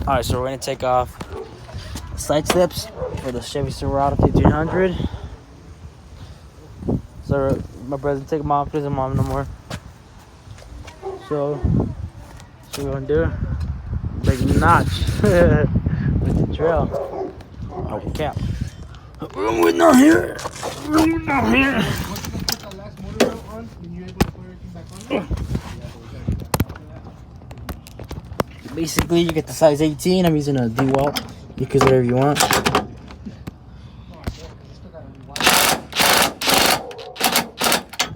Alright, so we're gonna take off side steps for the Chevy Silverado 1500. So my brother take them off, doesn't mom no more. So what we're gonna do? Big notch with the drill. Oh, cap. We're waiting on here. We're waiting on here. Once you put that last motor wheel on, then you're able to put everything back on. Basically, you get the size 18. I'm using a D-Walt. You can use whatever you want.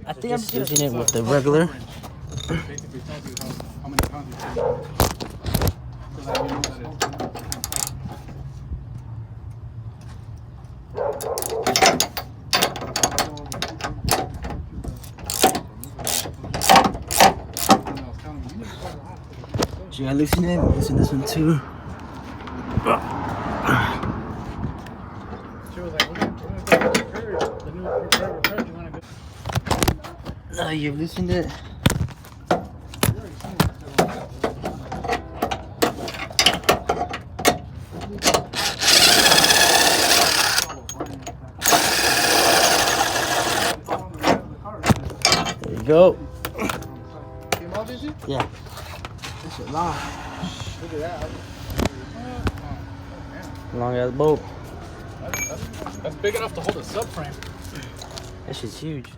I think I'm just using it with the regular. Basically tells you how many pounds you're taking. So that you know that it's So you gotta loosen it. Loosen this one too. Now you've loosened it. There you go. came off, is it? Yeah. This is long. Look at that. Long as boat. That's big enough to hold a subframe. That shit's huge.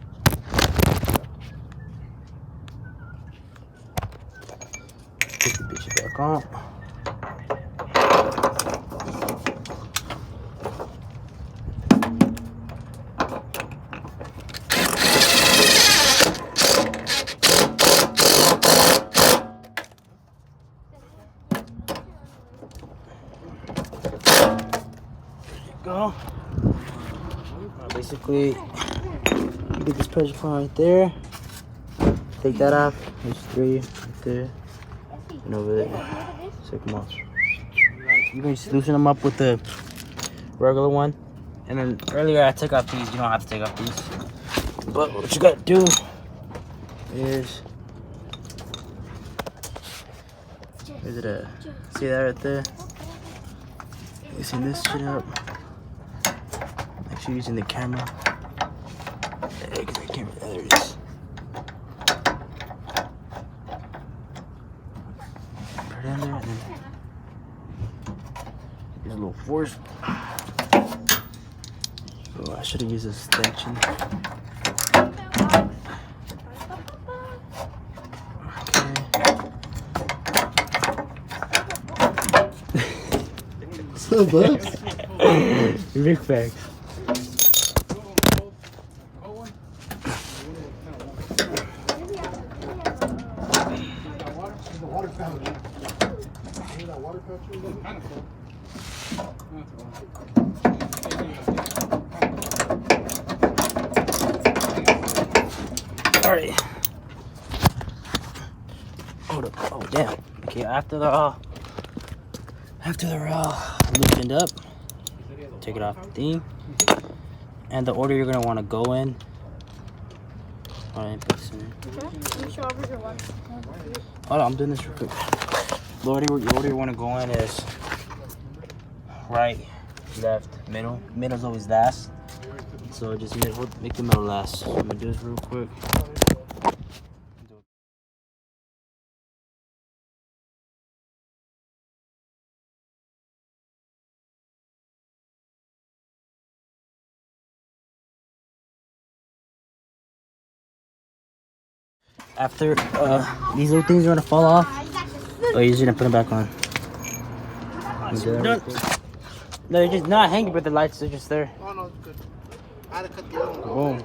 Put the bitch back on. Go. Basically, you get this pressure point right there. Take that off. There's 3 right there. And over there. Take them off. You can just loosen them up with the regular one. And then earlier I took off these. You don't have to take off these. But what you gotta do is, is it a, see that right there? Loosen this shit up. Actually using the camera. There, get the camera. There it is. Put it in there and then use a little force. Oh, I should have used this extension. Okay. So bucks. Big facts. Alright. Hold up. Oh damn. Okay, after they're all loosened up, take it off the thing. And the order you're gonna want to go in. Alright, put this in. Hold on, I'm doing this real quick. The order you want to go in is right, left, middle. Middle's always last. So just make the middle last. So I'm gonna do this real quick. After these little things are gonna fall off, or you're just gonna put them back on. No, they're just not hanging, but the lights are just there. Oh no, it's good. I had to cut the other one. Boom.